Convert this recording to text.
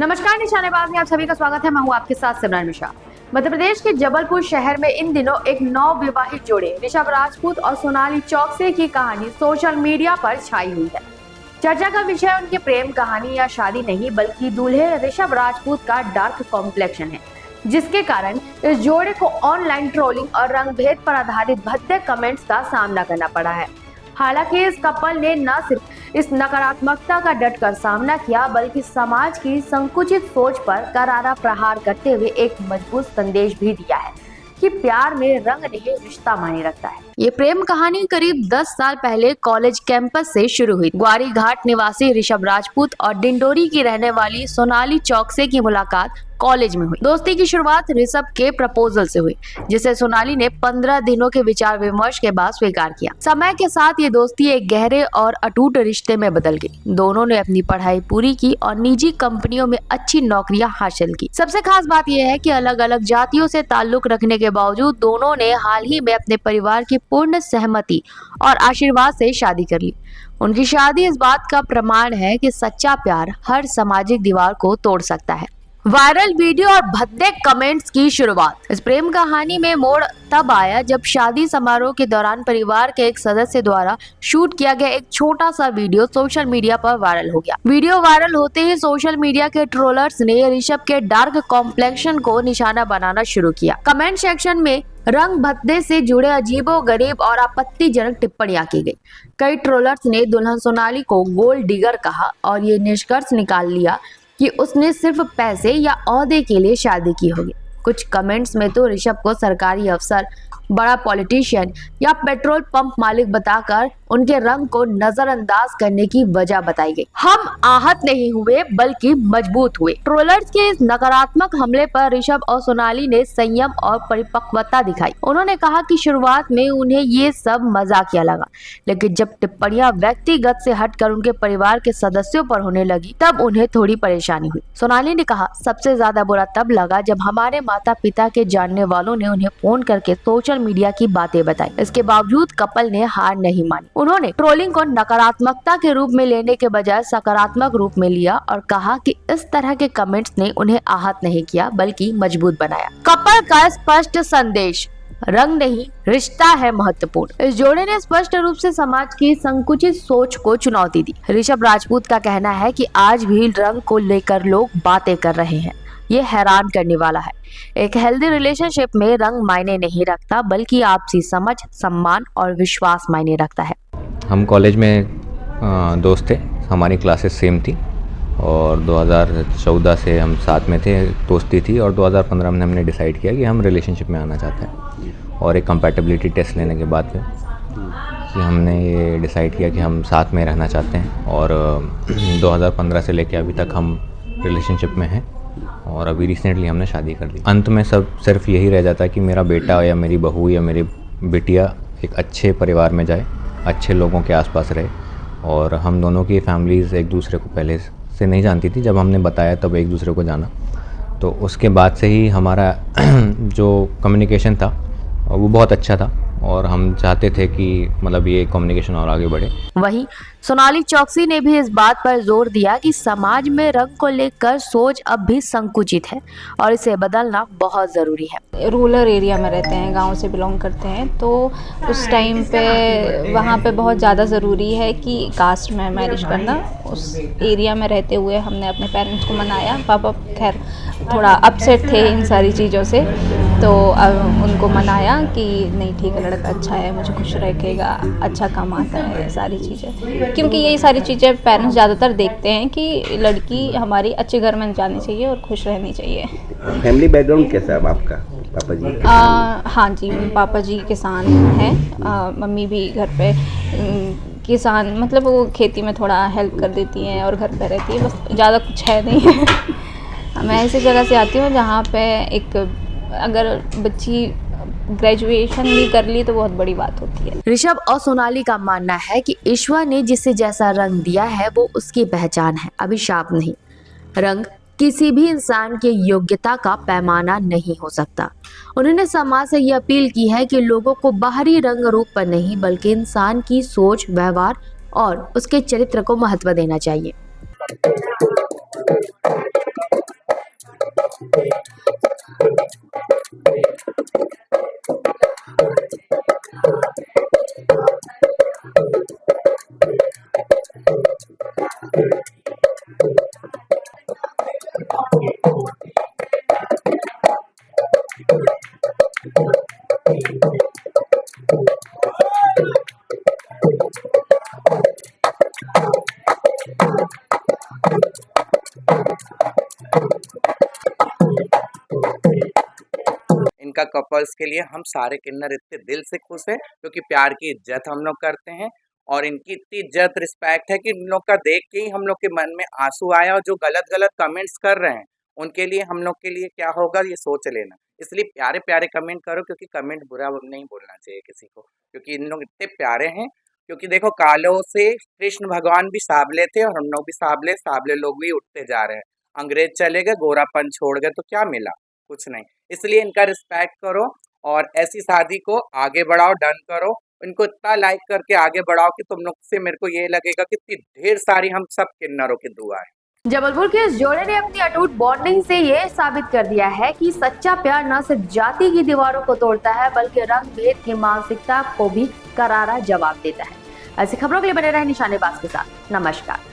नमस्कार, निशानेबाज में आप सभी का स्वागत है। मैं हूं आपके साथ सिमरन मिश्रा। मध्य प्रदेश के जबलपुर शहर में इन दिनों एक नवविवाहित जोड़े ऋषभ राजपूत और सोनाली चौकसी की कहानी सोशल मीडिया पर छाई हुई है। चर्चा का विषय उनकी प्रेम कहानी या शादी नहीं, बल्कि दूल्हे ऋषभ राजपूत का डार्क कॉम्प्लेक्शन है, जिसके कारण इस जोड़े को ऑनलाइन ट्रोलिंग और रंगभेद पर आधारित भद्दे कमेंट्स का सामना करना पड़ा है। हालांकि इस कपल ने न सिर्फ इस नकारात्मकता का डटकर सामना किया, बल्कि समाज की संकुचित सोच पर करारा प्रहार करते हुए एक मजबूत संदेश भी दिया है कि प्यार में रंग नहीं, रिश्ता मायने रखता है। ये प्रेम कहानी करीब 10 साल पहले कॉलेज कैंपस से शुरू हुई। ग्वारी घाट निवासी ऋषभ राजपूत और डिंडोरी की रहने वाली सोनाली चौकसी की मुलाकात कॉलेज में हुई। दोस्ती की शुरुआत ऋषभ के प्रपोजल से हुई, जिसे सोनाली ने 15 दिनों के विचार विमर्श के बाद स्वीकार किया। समय के साथ ये दोस्ती एक गहरे और अटूट रिश्ते में बदल गई। दोनों ने अपनी पढ़ाई पूरी की और निजी कंपनियों में अच्छी नौकरियां हासिल की। सबसे खास बात यह है कि अलग अलग जातियों से ताल्लुक रखने के बावजूद दोनों ने हाल ही में अपने परिवार की पूर्ण सहमति और आशीर्वाद से शादी कर ली। उनकी शादी इस बात का प्रमाण है कि सच्चा प्यार हर सामाजिक दीवार को तोड़ सकता है। वायरल वीडियो और भद्दे कमेंट्स की शुरुआत। इस प्रेम कहानी में मोड़ तब आया जब शादी समारोह के दौरान परिवार के एक सदस्य द्वारा शूट किया गया एक छोटा सा वीडियो सोशल मीडिया पर वायरल हो गया। वीडियो वायरल होते ही सोशल मीडिया के ट्रोलर्स ने ऋषभ के डार्क कॉम्प्लेक्शन को निशाना बनाना शुरू किया। कमेंट सेक्शन में रंग भद्दे से जुड़े अजीबोगरीब और आपत्तिजनक टिप्पणियां की गई। कई ट्रोलर्स ने दुल्हन सोनाली को गोल्ड डिगर कहा और ये निष्कर्ष निकाल लिया कि उसने सिर्फ पैसे या ओहदे के लिए शादी की होगी। कुछ कमेंट्स में तो ऋषभ को सरकारी अफसर, बड़ा पॉलिटिशियन या पेट्रोल पंप मालिक बताकर उनके रंग को नजरअंदाज करने की वजह बताई गई। हम आहत नहीं हुए बल्कि मजबूत हुए। ट्रोलर्स के इस नकारात्मक हमले पर ऋषभ और सोनाली ने संयम और परिपक्वता दिखाई। उन्होंने कहा कि शुरुआत में उन्हें ये सब मजाकिया लगा, लेकिन जब टिप्पणियां व्यक्तिगत से हटकर उनके परिवार के सदस्यों पर होने लगी, तब उन्हें थोड़ी परेशानी हुई। सोनाली ने कहा, सबसे ज्यादा बुरा तब लगा जब हमारे माता पिता के जानने वालों ने उन्हें फोन करके सोशल मीडिया की बातें बताई। इसके बावजूद कपल ने हार नहीं मानी। उन्होंने ट्रोलिंग को नकारात्मकता के रूप में लेने के बजाय सकारात्मक रूप में लिया और कहा कि इस तरह के कमेंट्स ने उन्हें आहत नहीं किया बल्कि मजबूत बनाया। कपल का स्पष्ट संदेश, रंग नहीं, रिश्ता है महत्वपूर्ण। इस जोड़े ने स्पष्ट रूप से समाज की संकुचित सोच को चुनौती दी। ऋषभ राजपूत का कहना है कि आज भी रंग को लेकर लोग बातें कर रहे हैं। ये हैरान करने वाला है। एक हेल्दी रिलेशनशिप में रंग मायने नहीं रखता, बल्कि आपसी समझ, सम्मान और विश्वास मायने रखता है। हम कॉलेज में दोस्त थे, हमारी क्लासेस सेम थी और 2014 से हम साथ में थे, दोस्ती थी और 2015 में हमने डिसाइड किया कि हम रिलेशनशिप में आना चाहते हैं। और एक कंपैटिबिलिटी टेस्ट लेने के बाद में कि हमने ये डिसाइड किया कि हम साथ में रहना चाहते हैं और 2015 से लेकर अभी तक हम रिलेशनशिप में हैं और अभी रिसेंटली हमने शादी कर ली। अंत में सब सिर्फ यही रह जाता है कि मेरा बेटा या मेरी बहू या मेरी बिटिया एक अच्छे परिवार में जाए, अच्छे लोगों के आसपास रहे। और हम दोनों की फैमिलीज़ एक दूसरे को पहले से नहीं जानती थी, जब हमने बताया तब एक दूसरे को जाना। तो उसके बाद से ही हमारा जो कम्युनिकेशन था वो बहुत अच्छा था और हम चाहते थे कि मतलब ये कम्युनिकेशन और आगे बढ़े। वहीं सोनाली चौकसी ने भी इस बात पर जोर दिया कि समाज में रंग को लेकर सोच अब भी संकुचित है और इसे बदलना बहुत ज़रूरी है। रूरल एरिया में रहते हैं, गांव से बिलोंग करते हैं, तो उस टाइम पे वहाँ पे बहुत ज़्यादा ज़रूरी है कि कास्ट में मैरिज करना। उस एरिया में रहते हुए हमने अपने पेरेंट्स को मनाया। पापा खैर थोड़ा अपसेट थे इन सारी चीज़ों से, तो उनको मनाया कि नहीं ठीक है, लड़का अच्छा है, मुझे खुश रखेगा, अच्छा कमाता है, सारी चीज़ें। क्योंकि यही सारी चीज़ें पेरेंट्स ज़्यादातर देखते हैं कि लड़की हमारी अच्छे घर में जानी चाहिए और खुश रहनी चाहिए। फैमिली बैकग्राउंड कैसा है आपका, पापा जी? हाँ जी, पापा जी किसान हैं, मम्मी भी घर पे किसान, मतलब वो खेती में थोड़ा हेल्प कर देती हैं और घर पे रहती है, बस ज़्यादा कुछ है नहीं है। मैं ऐसी जगह से आती हूँ जहाँ पे एक अगर बच्ची ग्रेजुएशन भी कर ली तो बहुत बड़ी बात होती है। ऋषभ और सोनाली का मानना है कि ईश्वर ने जिसे जैसा रंग दिया है वो उसकी पहचान है, अभिशाप नहीं। रंग किसी भी इंसान के योग्यता का पैमाना नहीं हो सकता। उन्होंने समाज से ये अपील की है कि लोगों को बाहरी रंग रूप पर नहीं बल्कि इंसान की सोच, व्यवहार और उसके चरित्र को महत्व देना चाहिए। इनका कपल्स के लिए हम सारे किन्नर इतने दिल से खुश हैं क्योंकि प्यार की इज्जत हम लोग करते हैं और इनकी इतनी इज्जत रिस्पेक्ट है कि इन लोग का देख के ही हम लोग के मन में आंसू आया और जो गलत गलत कमेंट्स कर रहे हैं उनके लिए हम लोग के लिए क्या होगा ये सोच लेना। इसलिए प्यारे प्यारे कमेंट करो क्योंकि कमेंट बुरा नहीं बोलना चाहिए किसी को क्योंकि इन लोग इतने प्यारे हैं। क्योंकि देखो कालों से कृष्ण भगवान भी साबले थे और हम लोग भी साबले साबले लोग भी उठते जा रहे हैं। अंग्रेज चले गए गोरापन छोड़ गए तो क्या मिला, कुछ नहीं। इसलिए इनका रिस्पेक्ट करो और ऐसी शादी को आगे बढ़ाओ, डन करो। इनको इतना लाइक करके आगे बढ़ाओ कि तुम लोग से मेरे को ये लगेगा कि इतनी ढेर सारी हम सब किन्नरों की दुआ है। जबलपुर के इस जोड़े ने अपनी अटूट बॉन्डिंग से ये साबित कर दिया है कि सच्चा प्यार न सिर्फ जाति की दीवारों को तोड़ता है बल्कि रंग भेद की मानसिकता को भी करारा जवाब देता है। ऐसी खबरों के लिए बने रहे निशानेबाज के साथ। नमस्कार।